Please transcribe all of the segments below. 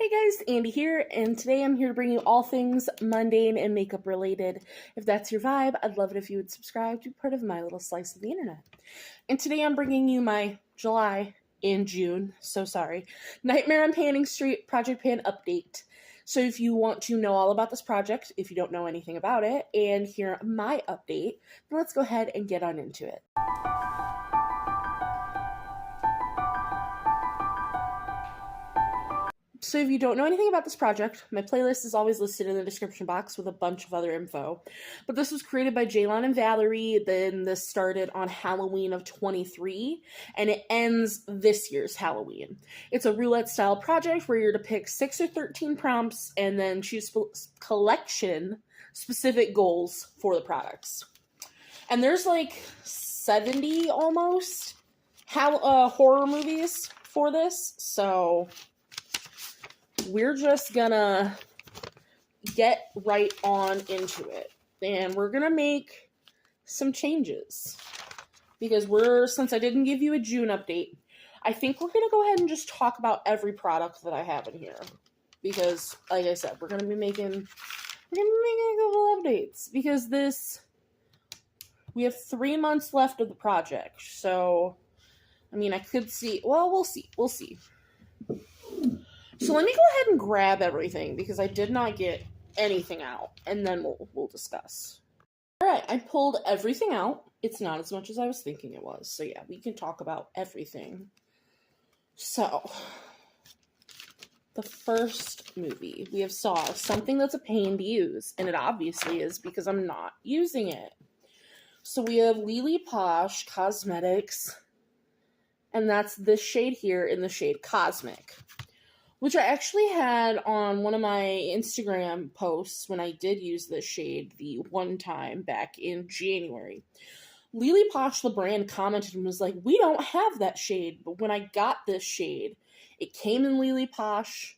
Hey guys, Andy here, and today I'm here to bring you all things mundane and makeup related. If that's your vibe, I'd love it if you would subscribe to be part of my little slice of the internet. And today I'm bringing you my July and June, so sorry, Nightmare on Panning Street Project Pan update. So if you want to know all about this project, if you don't know anything about it, and hear my update, then let's go ahead and get on into it. So if you don't know anything about this project, my playlist is always listed in the description box with a bunch of other info. But this was created by Jaylon and Valerie, then this started on Halloween of 23, and it ends this year's Halloween. It's a roulette-style project where you're to pick 6 or 13 prompts and then choose collection-specific goals for the products. And there's like 70 almost horror movies for this, so we're just gonna get right on into it. And we're gonna make some changes. Because since I didn't give you a June update, I think we're gonna go ahead and just talk about every product that I have in here. Because, like I said, we're gonna be making a couple updates. Because we have 3 months left of the project. So, I mean, I could see, well, we'll see. So let me go ahead and grab everything because I did not get anything out, and then we'll discuss. Alright, I pulled everything out. It's not as much as I was thinking it was. So yeah, we can talk about everything. So, the first movie we have Saw, something that's a pain to use, and it obviously is because I'm not using it. So we have Lily Posh Cosmetics, and that's this shade here in the shade Cosmic, which I actually had on one of my Instagram posts when I did use this shade the one time back in January. Lily Posh, the brand, commented and was like, we don't have that shade, but when I got this shade, it came in Lily Posh,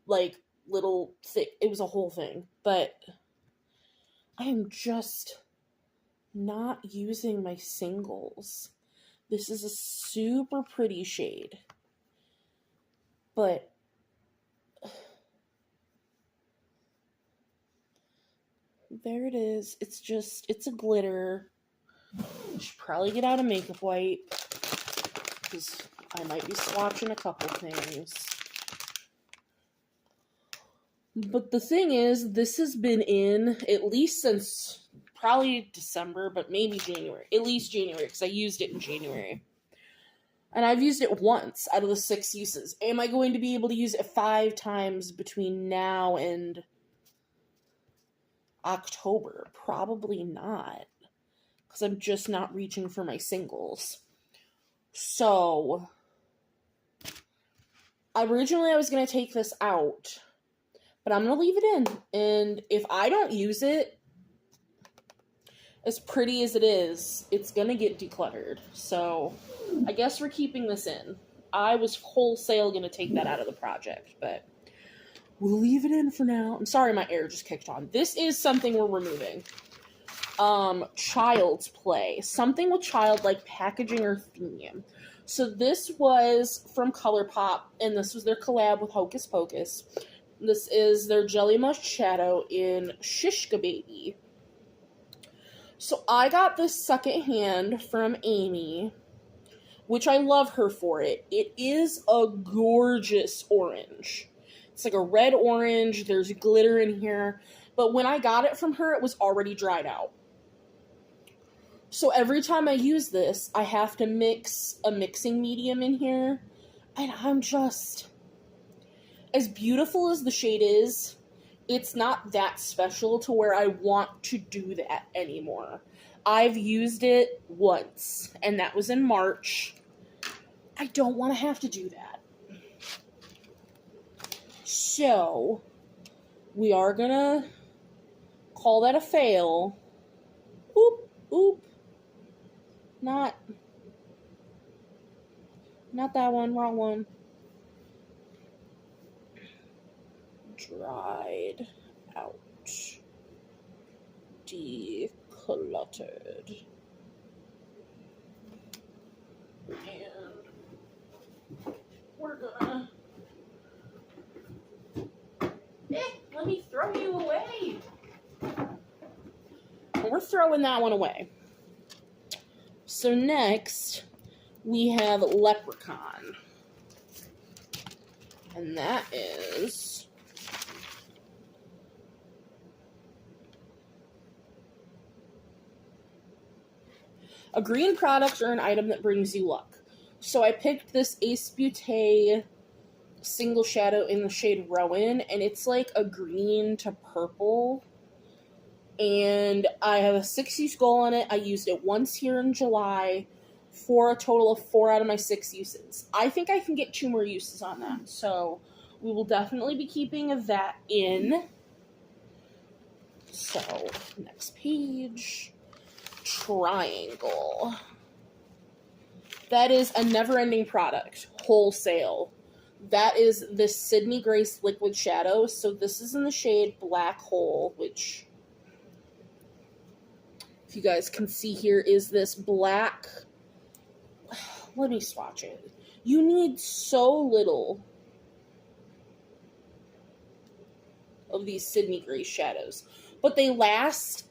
like, little thick, it was a whole thing, but I am just not using my singles. This is a super pretty shade, but there it is. It's a glitter. I should probably get out a makeup wipe because I might be swatching a couple things. But the thing is, this has been in at least since probably December, but maybe January. At least January, because I used it in January. And I've used it once out of the 6 uses. Am I going to be able to use it 5 times between now and October? Probably not, because I'm just not reaching for my singles. So, originally I was going to take this out, but I'm going to leave it in, and if I don't use it, as pretty as it is, it's going to get decluttered. So, I guess we're keeping this in. I was wholesale going to take that out of the project, but we'll leave it in for now. I'm sorry my air just kicked on. This is something we're removing. Child's Play. Something with childlike packaging or theme. So this was from ColourPop, and this was their collab with Hocus Pocus. This is their Jelly Mush Shadow in Shishka Baby. So I got this secondhand from Amy, which I love her for it. It is a gorgeous orange. It's like a red orange. There's glitter in here. But when I got it from her, it was already dried out. So every time I use this, I have to mix a mixing medium in here. And I'm just, as beautiful as the shade is, it's not that special to where I want to do that anymore. I've used it once, and that was in March. I don't want to have to do that. So, we are gonna call that a fail. Oop. Not that one, wrong one. Dried out. Decluttered. And we're gonna Let me throw you away. We're throwing that one away. So next, we have Leprechaun. And that is a green product or an item that brings you luck. So I picked this Ace Beauté single shadow in the shade Rowan, and it's like a green to purple. And I have a 6-use goal on it. I used it once here in July for a total of 4 out of my 6 uses. I think I can get 2 more uses on that. So we will definitely be keeping that in. So, next page. Triangle. That is a never-ending product. Wholesale. That is the Sydney Grace Liquid Shadow. So this is in the shade Black Hole, which, if you guys can see here, is this black. Let me swatch it. You need so little of these Sydney Grace shadows, but they last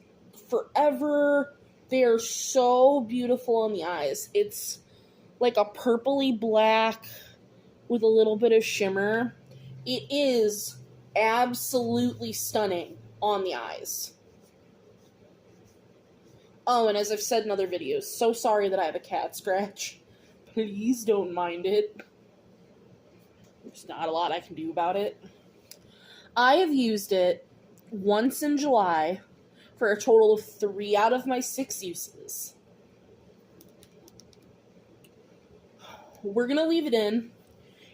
forever. They are so beautiful on the eyes. It's like a purpley black with a little bit of shimmer. It is absolutely stunning on the eyes. Oh, and as I've said in other videos, so sorry that I have a cat scratch. Please don't mind it. There's not a lot I can do about it. I have used it once in July for a total of 3 out of my 6 uses. We're going to leave it in.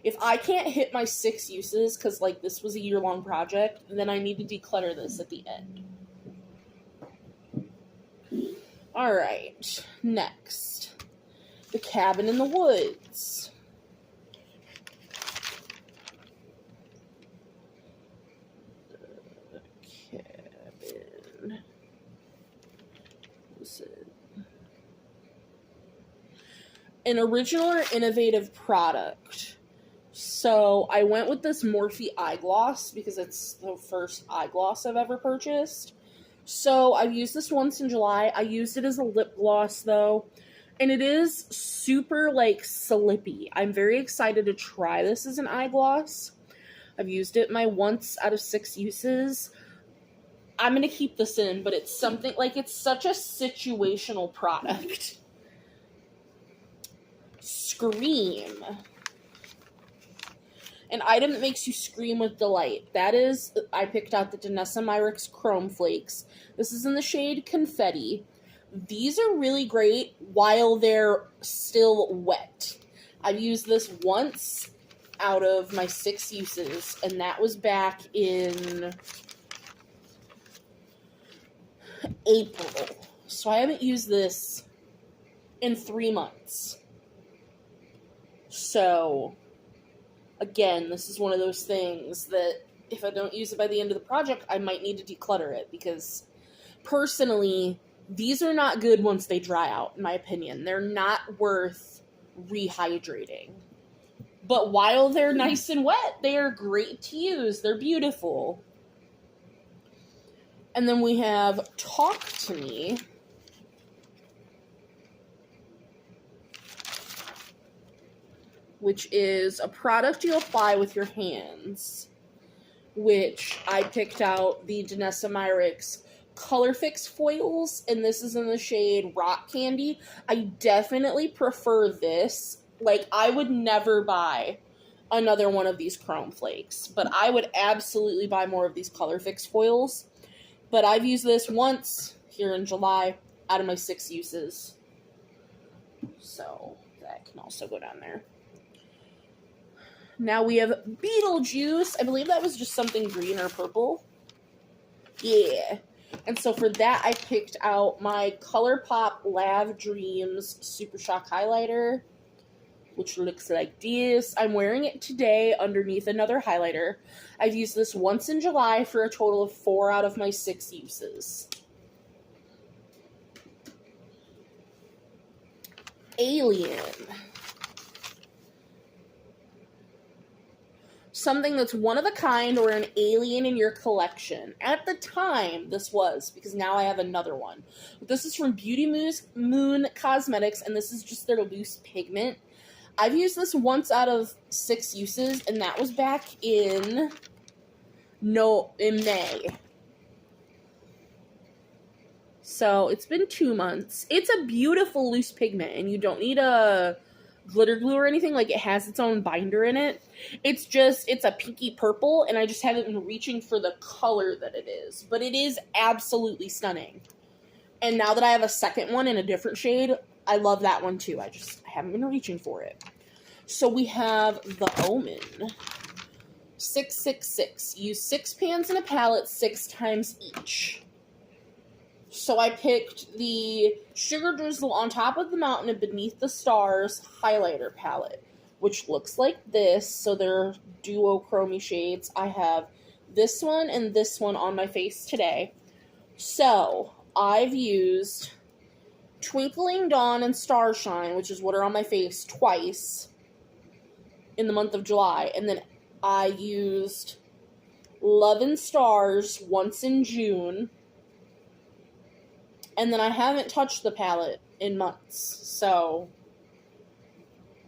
If I can't hit my 6 uses, because like this was a year-long project, then I need to declutter this at the end. Alright, next. The Cabin in the Woods. The Cabin. What's it? An original or innovative product. So I went with this Morphe eye gloss because it's the first eye gloss I've ever purchased. So I've used this once in July. I used it as a lip gloss though, and it is super like slippy. I'm very excited to try this as an eye gloss. I've used it my once out of 6 uses. I'm gonna keep this in, but it's something like it's such a situational product. Scream. An item that makes you scream with delight. That is, I picked out the Danessa Myricks Chrome Flakes. This is in the shade Confetti. These are really great while they're still wet. I've used this once out of my 6 uses, and that was back in April. So I haven't used this in 3 months. So again, this is one of those things that if I don't use it by the end of the project, I might need to declutter it because personally, these are not good once they dry out, in my opinion. They're not worth rehydrating. But while they're nice and wet, they are great to use. They're beautiful. And then we have Talk to Me. Which is a product you apply with your hands, which I picked out the Danessa Myricks Color Fix foils, and this is in the shade Rock Candy. I definitely prefer this. Like, I would never buy another one of these Chrome Flakes, but I would absolutely buy more of these Color Fix foils. But I've used this once here in July out of my 6 uses. So that can also go down there. Now we have Beetlejuice. I believe that was just something green or purple. Yeah. And so for that, I picked out my ColourPop Lav Dreams Super Shock Highlighter, which looks like this. I'm wearing it today underneath another highlighter. I've used this once in July for a total of 4 out of my 6 uses. Alien. something that's one of a kind or an alien in your collection. At the time, this was, because now I have another one. This is from Beauty Moon Cosmetics, and this is just their loose pigment. I've used this once out of 6 uses, and that was back in May. So it's been 2 months. It's a beautiful loose pigment, and you don't need a glitter glue or anything. Like, it has its own binder in it. It's a pinky purple, and I just haven't been reaching for the color that it is. But it is absolutely stunning. And now that I have a second one in a different shade, I love that one too. I haven't been reaching for it. So we have the Omen 666. Use 6 pans in a palette 6 times each. So I picked the Sugar Drizzle on Top of the Mountain and Beneath the Stars highlighter palette, which looks like this. So they're duochrome shades. I have this one and this one on my face today. So I've used Twinkling Dawn and Starshine, which is what are on my face, twice in the month of July. And then I used Love and Stars once in June. And then I haven't touched the palette in months. So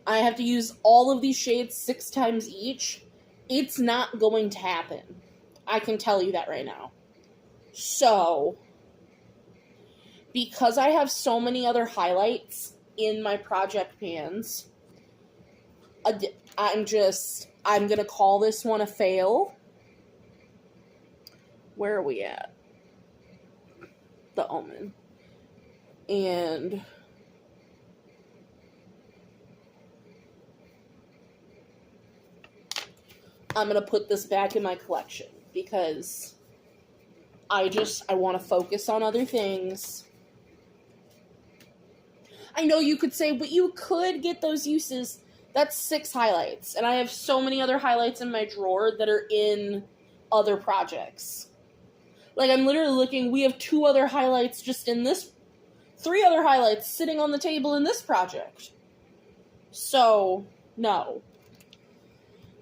I have to use all of these shades 6 times each. It's not going to happen. I can tell you that right now. So, because I have so many other highlights in my project pans, I'm going to call this one a fail. Where are we at? The Omen. And I'm going to put this back in my collection because I want to focus on other things. I know you could say, but you could get those uses. That's 6 highlights. And I have so many other highlights in my drawer that are in other projects. Like, I'm literally looking, we have 2 other highlights just in this, 3 other highlights sitting on the table in this project. So, no.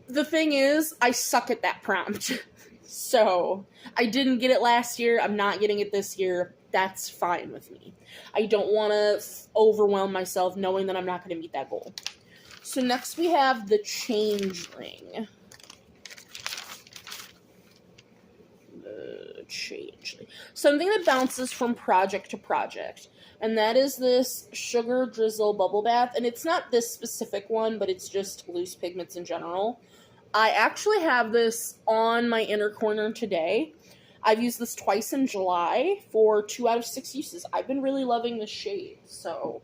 The thing is, I suck at that prompt. So, I didn't get it last year, I'm not getting it this year. That's fine with me. I don't want to overwhelm myself knowing that I'm not going to meet that goal. So next we have the Changeling. Something that bounces from project to project. And that is this Sugar Drizzle Bubble Bath. And it's not this specific one, but it's just loose pigments in general. I actually have this on my inner corner today. I've used this twice in July for 2 out of 6 uses. I've been really loving this shade, so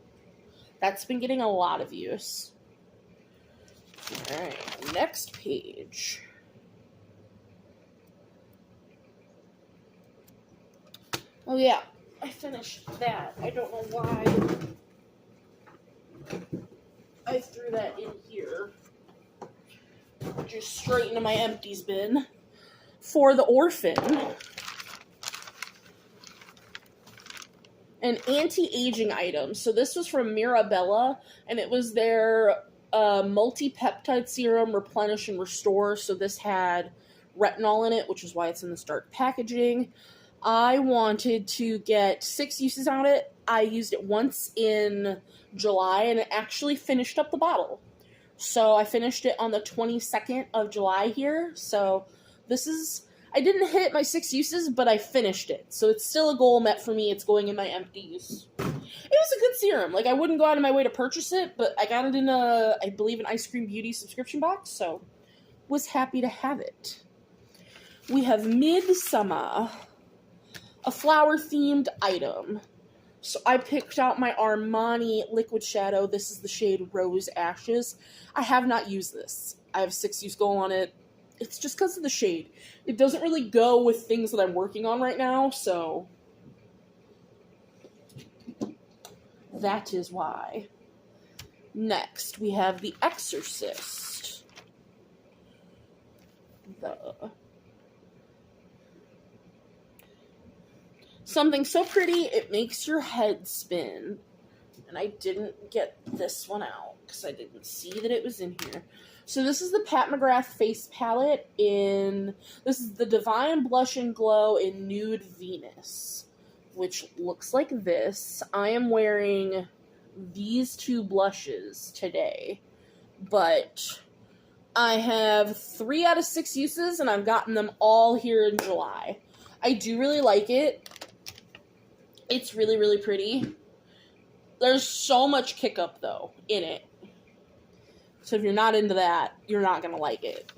that's been getting a lot of use. Alright, next page. Oh yeah, I finished that. I don't know why I threw that in here. Just straight into my empties bin. For the Orphan, an anti-aging item. So this was from Mirabella, and it was their multi-peptide serum, Replenish and Restore. So this had retinol in it, which is why it's in this dark packaging. I wanted to get 6 uses on it. I used it once in July, and it actually finished up the bottle. So I finished it on the 22nd of July here. So this is, I didn't hit my 6 uses, but I finished it. So it's still a goal met for me. It's going in my empties. It was a good serum. Like, I wouldn't go out of my way to purchase it, but I got it in I believe, an Ice Cream Beauty subscription box, so was happy to have it. We have Midsummer, a flower-themed item. So I picked out my Armani Liquid Shadow. This is the shade Rose Ashes. I have not used this. I have 6 use goal on it. It's just because of the shade. It doesn't really go with things that I'm working on right now, so that is why. Next, we have The Exorcist. Something so pretty, it makes your head spin. And I didn't get this one out because I didn't see that it was in here. So this is the Pat McGrath face palette this is the Divine Blush and Glow in Nude Venus, which looks like this. I am wearing these two blushes today, but I have 3 out of 6 uses, and I've gotten them all here in July. I do really like it. It's really, really pretty. There's so much kick up, though, in it. So if you're not into that, you're not going to like it.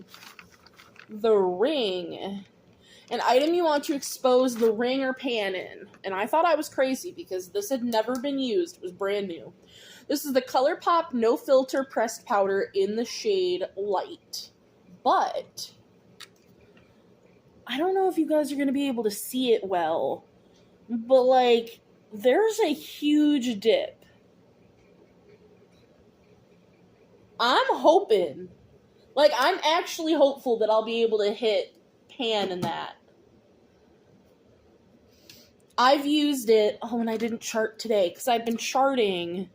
The ring. An item you want to expose the ring or pan in. And I thought I was crazy because this had never been used. It was brand new. This is the ColourPop No Filter Pressed Powder in the shade Light. But I don't know if you guys are going to be able to see it well. But, like, there's a huge dip. I'm hoping, like, I'm actually hopeful that I'll be able to hit pan in that. I've used it, and I didn't chart today, because I've been charting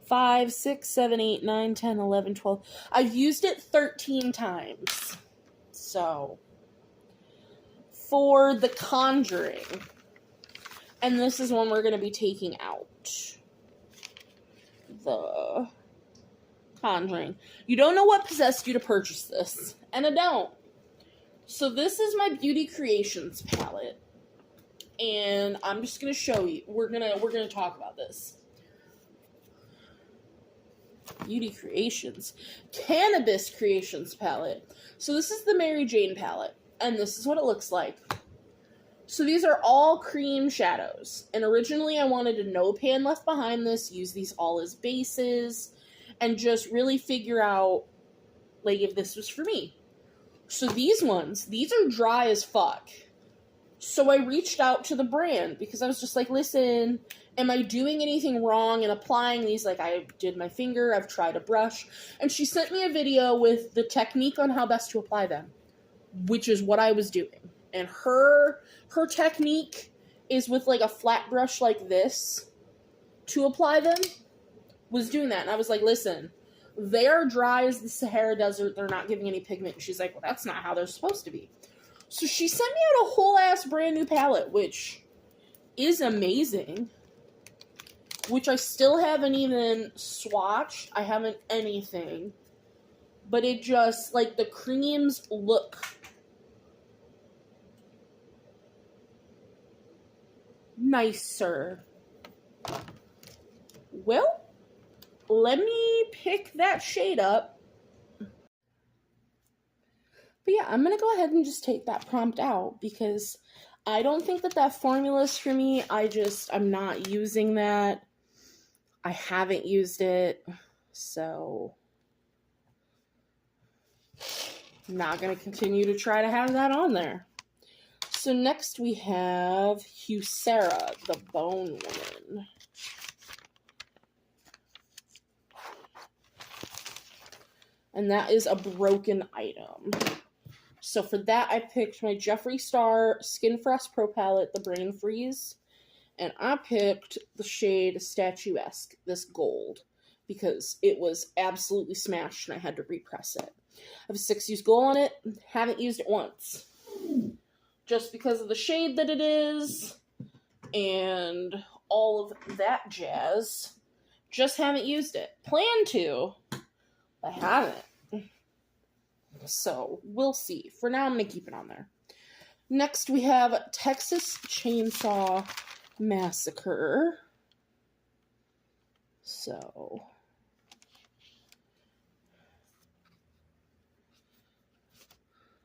5, 6, 7, 8, 9, 10, 11, 12. I've used it 13 times. So, for The Conjuring, and this is one we're going to be taking out. The Conjuring. You don't know what possessed you to purchase this, and I don't. So this is my Beauty Creations palette, and I'm just gonna show you. We're gonna talk about this. Beauty Creations, Cannabis Creations palette. So this is the Mary Jane palette, and this is what it looks like. So these are all cream shadows, and originally I wanted a no pan left behind this, use these all as bases, and just really figure out, like, if this was for me. So these are dry as fuck. So I reached out to the brand, because I was just like, listen, am I doing anything wrong in applying these? Like, I did my finger, I've tried a brush, and she sent me a video with the technique on how best to apply them, which is what I was doing. And her technique is with, like, a flat brush like this to apply them. Was doing that. And I was like, listen, they are dry as the Sahara Desert. They're not giving any pigment. And she's like, well, that's not how they're supposed to be. So she sent me out a whole ass brand new palette, which is amazing. Which I still haven't even swatched. I haven't anything. But it just, like, the creams look nicer. Well, let me pick that shade up. But yeah, I'm going to go ahead and just take that prompt out because I don't think that formula is for me. I'm not using that. I haven't used it, so I'm not going to continue to try to have that on there. So next we have Huesera, the Bone Woman. And that is a broken item. So for that, I picked my Jeffree Star Skin Frost Pro Palette, the Brain Freeze. And I picked the shade Statuesque, this gold, because it was absolutely smashed and I had to repress it. I have a 6-use gold on it. Haven't used it once. Just because of the shade that it is and all of that jazz. Just haven't used it. Plan to, but haven't. So, we'll see. For now, I'm going to keep it on there. Next, we have Texas Chainsaw Massacre. So,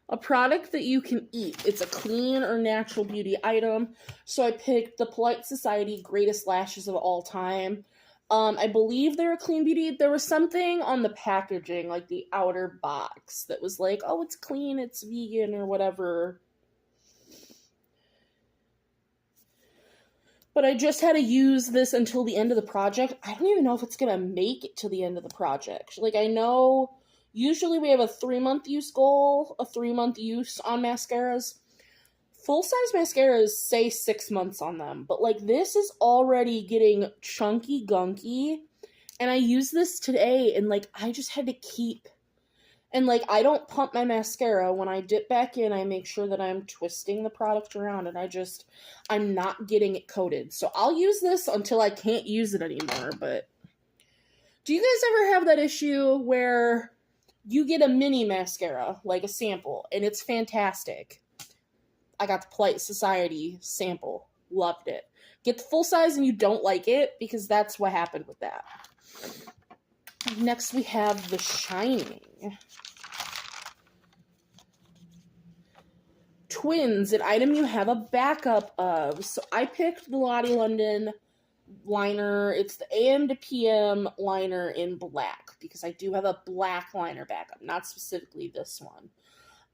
a product that you can eat. It's a clean or natural beauty item. So I picked the Polite Society Greatest Lashes of All Time. I believe they're a clean beauty. There was something on the packaging, like the outer box, that was like, oh, it's clean, it's vegan, or whatever. But I just had to use this until the end of the project. I don't even know if it's going to make it to the end of the project. Like, I know usually we have a 3-month use goal, a 3-month use on mascaras. Full-size mascaras say 6 months on them, but, like, this is already getting chunky gunky, And I used this today, and, like, I just had to keep... And, like, I don't pump my mascara. When I dip back in, I make sure that I'm twisting the product around, and I'm not getting it coated. So I'll use this until I can't use it anymore, but... Do you guys ever have that issue where you get a mini mascara, like a sample, and it's fantastic? I got the Polite Society sample. Loved it. Get the full size and you don't like it, because that's what happened with that. Next we have The Shining. Twins, an item you have a backup of. So I picked the Lottie London liner. It's the AM to PM liner in black, because I do have a black liner backup, not specifically this one.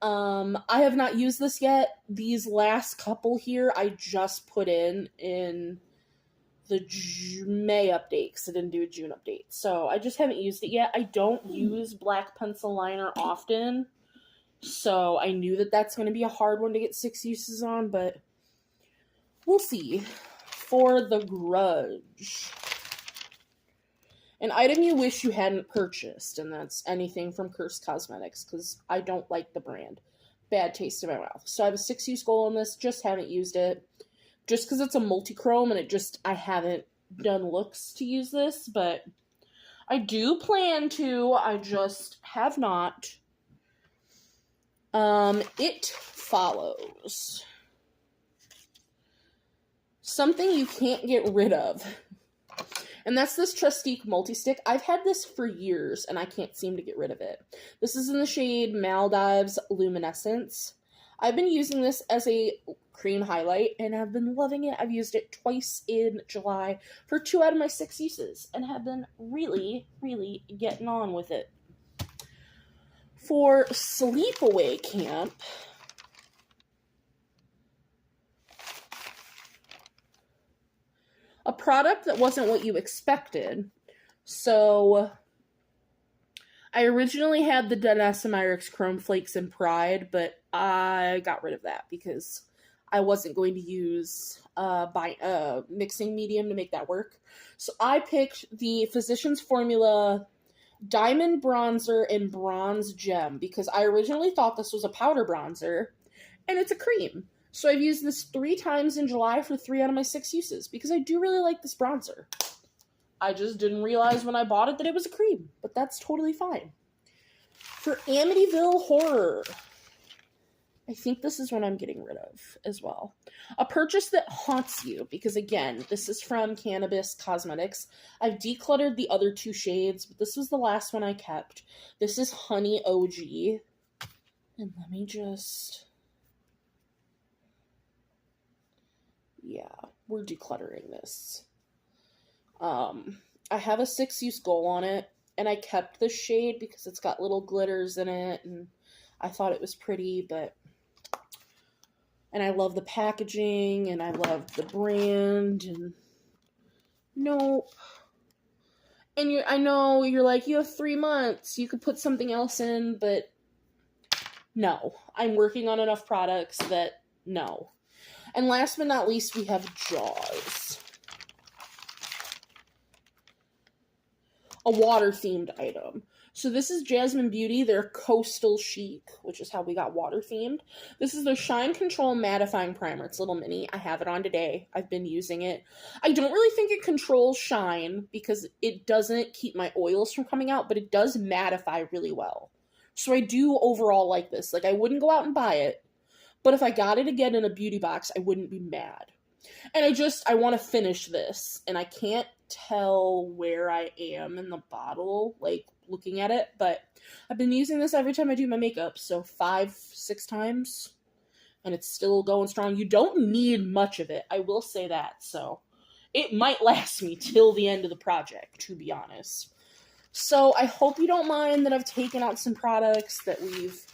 I have not used this yet. These last couple here I just put in the May update, because I didn't do a June update. So I just haven't used it yet. I don't use black pencil liner often, so I knew that that's going to be a hard one to get 6 uses on, but we'll see. For The Grudge. An item you wish you hadn't purchased, and that's anything from Cursed Cosmetics, because I don't like the brand. Bad taste in my mouth. So I have a 6 use goal on this, just haven't used it. Just because it's a multi-chrome, and I haven't done looks to use this, but I do plan to, I just have not. It Follows. Something you can't get rid of. And that's this Trustique Multi-Stick. I've had this for years, and I can't seem to get rid of it. This is in the shade Maldives Luminescence. I've been using this as a cream highlight, and I've been loving it. I've used it twice in July for 2 out of my 6 uses, and have been really, really getting on with it. For Sleepaway Camp, a product that wasn't what you expected. So I originally had the Danessa Myricks Chrome Flakes in Pride, but I got rid of that because I wasn't going to use mixing medium to make that work. So I picked the Physicians Formula Diamond Bronzer and Bronze Gem, because I originally thought this was a powder bronzer, and it's a cream. So I've used this 3 times in July for 3 out of my 6 uses, because I do really like this bronzer. I just didn't realize when I bought it that it was a cream, but that's totally fine. For Amityville Horror, I think this is what I'm getting rid of as well. A purchase that haunts you, because again, this is from Cannabis Cosmetics. I've decluttered the other 2 shades, but this was the last one I kept. This is Honey OG. And let me just... Yeah, we're decluttering this. I have a 6 use goal on it, and I kept this shade because it's got little glitters in it, and I thought it was pretty, and I love the packaging, and I love the brand, and nope. And I know you're like, you have 3 months, you could put something else in, but no. I'm working on enough products that no. And last but not least, we have Jaws. A water-themed item. So this is Jasmine Beauty, their Coastal Chic, which is how we got water-themed. This is their Shine Control Mattifying Primer. It's a little mini. I have it on today. I've been using it. I don't really think it controls shine because it doesn't keep my oils from coming out, but it does mattify really well. So I do overall like this. Like, I wouldn't go out and buy it, but if I got it again in a beauty box, I wouldn't be mad. And I want to finish this, and I can't tell where I am in the bottle, like, looking at it, but I've been using this every time I do my makeup, so 5-6 times, and it's still going strong. You don't need much of it, I will say that, so it might last me till the end of the project, to be honest. So I hope you don't mind that I've taken out some products that we've,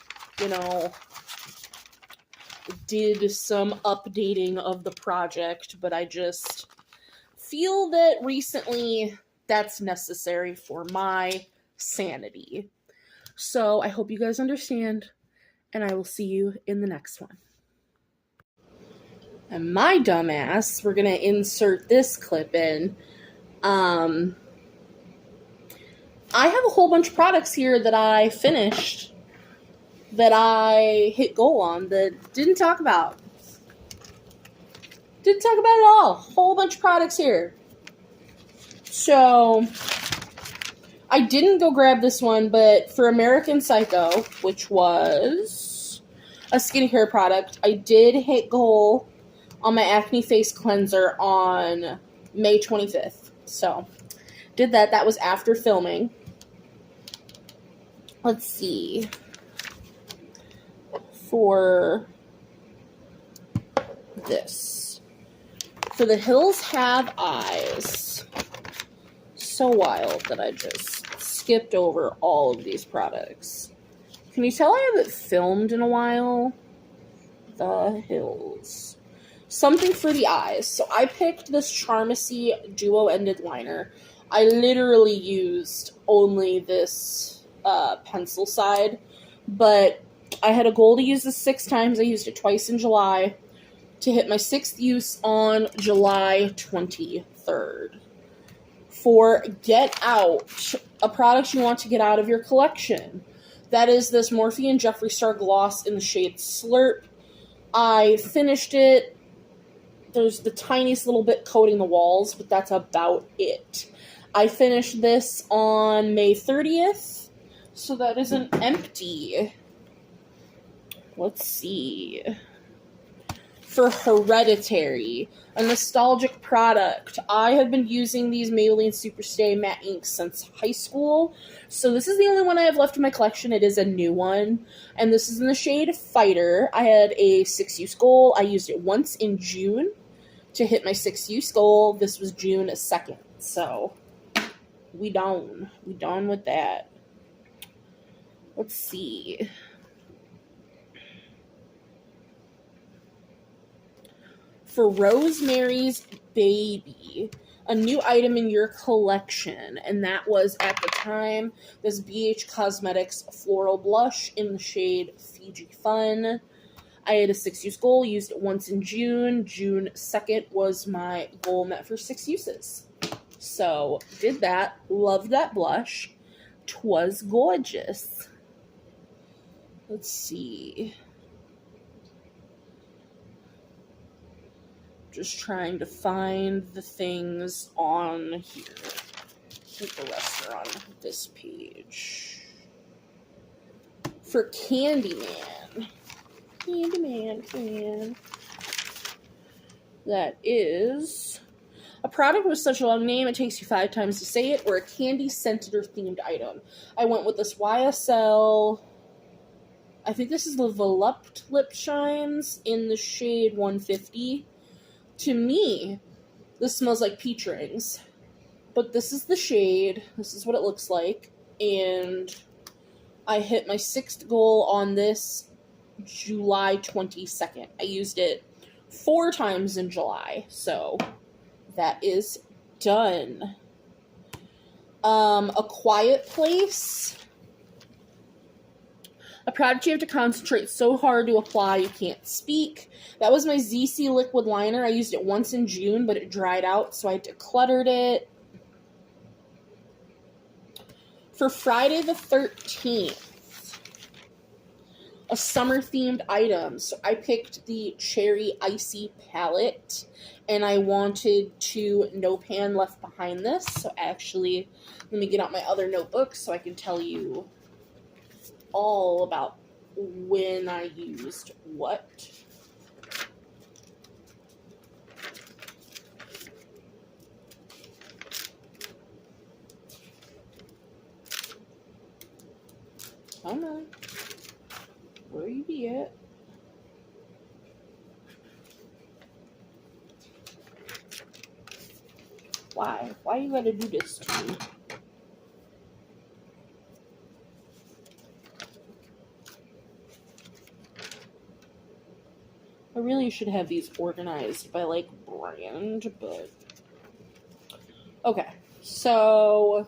did some updating of the project, but I just feel that recently that's necessary for my sanity. So I hope you guys understand, and I will see you in the next one. And my dumbass, we're gonna insert this clip in. I have a whole bunch of products here that I finished, that I hit goal on, that didn't talk about. Didn't talk about it at all. Whole bunch of products here. So, I didn't go grab this one, but for American Psycho, which was a skincare product, I did hit goal on my acne face cleanser on May 25th. So, did that. That was after filming. Let's see. For this. For the Hills Have Eyes. So wild that I just skipped over all of these products. Can you tell I haven't filmed in a while? The Hills. Something for the eyes. So I picked this Charmacy duo-ended liner. I literally used only this pencil side, but I had a goal to use this 6 times. I used it twice in July to hit my 6th use on July 23rd. For Get Out, a product you want to get out of your collection. That is this Morphe and Jeffree Star gloss in the shade Slurp. I finished it. There's the tiniest little bit coating the walls, but that's about it. I finished this on May 30th, so that isn't empty. Let's see. For Hereditary, a nostalgic product. I have been using these Maybelline Superstay matte inks since high school, so this is the only one I have left in my collection. It is a new one, and this is in the shade Fighter. I had a 6-use goal. I used it once in June to hit my 6-use goal. This was June 2nd, so we done with that. Let's see. For Rosemary's Baby, a new item in your collection, and that was, at the time, this BH Cosmetics Floral Blush in the shade Fiji Fun. I had a 6-use goal, used it once in June. June 2nd was my goal met for 6 uses. So, did that. Loved that blush. 'Twas gorgeous. Let's see. Just trying to find the things on here. I think the rest are on this page. For Candyman. Candyman. That is a product with such a long name it takes you 5 times to say it, or a candy scented or themed item. I went with this YSL, I think this is the Volupte Lip Shines in the shade 150. To me, this smells like peach rings, but this is the shade, this is what it looks like, and I hit my 6th goal on this July 22nd. I used it 4 times in July, so that is done. A Quiet Place. A product you have to concentrate so hard to apply you can't speak. That was my ZC liquid liner. I used it once in June, but it dried out, so I decluttered it. For Friday the 13th, a summer-themed item. So I picked the Cherry Icy palette, and I wanted to No Pan Left Behind this. So actually, let me get out my other notebook so I can tell you all about when I used what. Come on. Where you be at? Why? Why you gotta do this to me? I really should have these organized by, like, brand, but... Okay, so...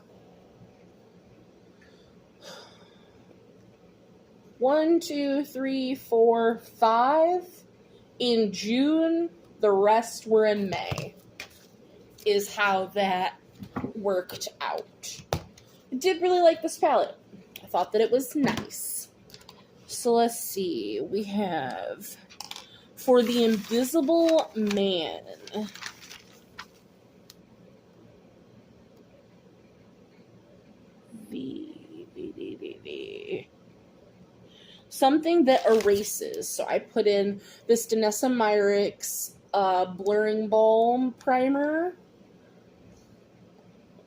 1, 2, 3, 4, 5 in June. The rest were in May, is how that worked out. It did really like this palette. I thought that it was nice. So let's see. We have For the Invisible Man. Something that erases. So I put in this Danessa Myricks Blurring Balm Primer.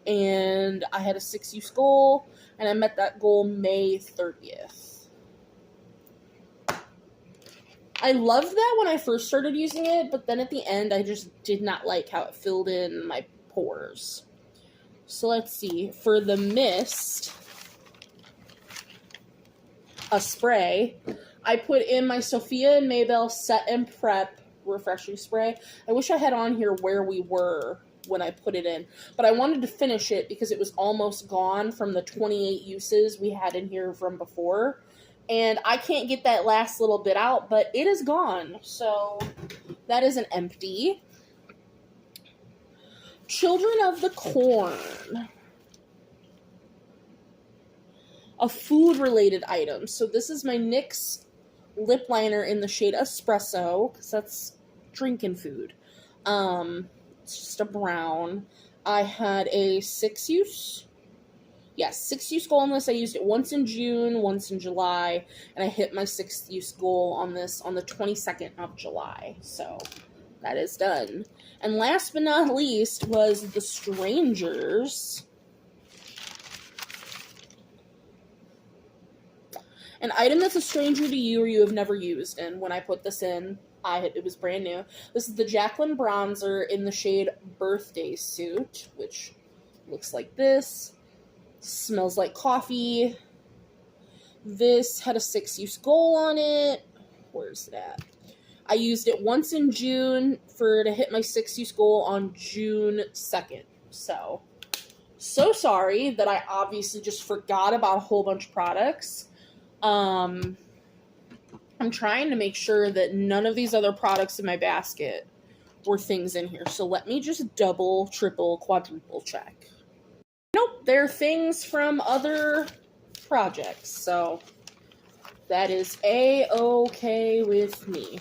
And I had a 6-use goal, and I met that goal May 30th. I loved that when I first started using it, but then at the end, I just did not like how it filled in my pores. So let's see. For the mist, a spray, I put in my Sophia and Maybell Set and Prep Refreshing Spray. I wish I had on here where we were when I put it in, but I wanted to finish it because it was almost gone from the 28 uses we had in here from before, and I can't get that last little bit out, but it is gone, so that is an empty. Children of the Corn, a food-related item. So this is my NYX lip liner in the shade Espresso, because that's drinking food. It's just a brown. I had a 6-use. Yes, 6-use goal on this. I used it once in June, once in July, and I hit my 6th-use goal on this on the 22nd of July. So that is done. And last but not least was The Strangers. An item that's a stranger to you or you have never used. And when I put this in, it was brand new. This is the Jaclyn bronzer in the shade Birthday Suit, which looks like this. Smells like coffee. This had a 6-use goal on it. Where's it at? I used it once in June to hit my 6-use goal on June 2nd. So sorry that I obviously just forgot about a whole bunch of products. I'm trying to make sure that none of these other products in my basket were things in here. So let me just double, triple, quadruple check. Nope, they're things from other projects. So that is A-okay with me.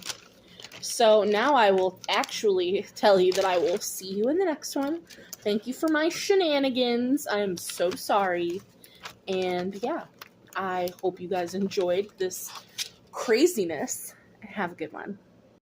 So now I will actually tell you that I will see you in the next one. Thank you for my shenanigans. I am so sorry. And yeah, I hope you guys enjoyed this craziness. Have a good one.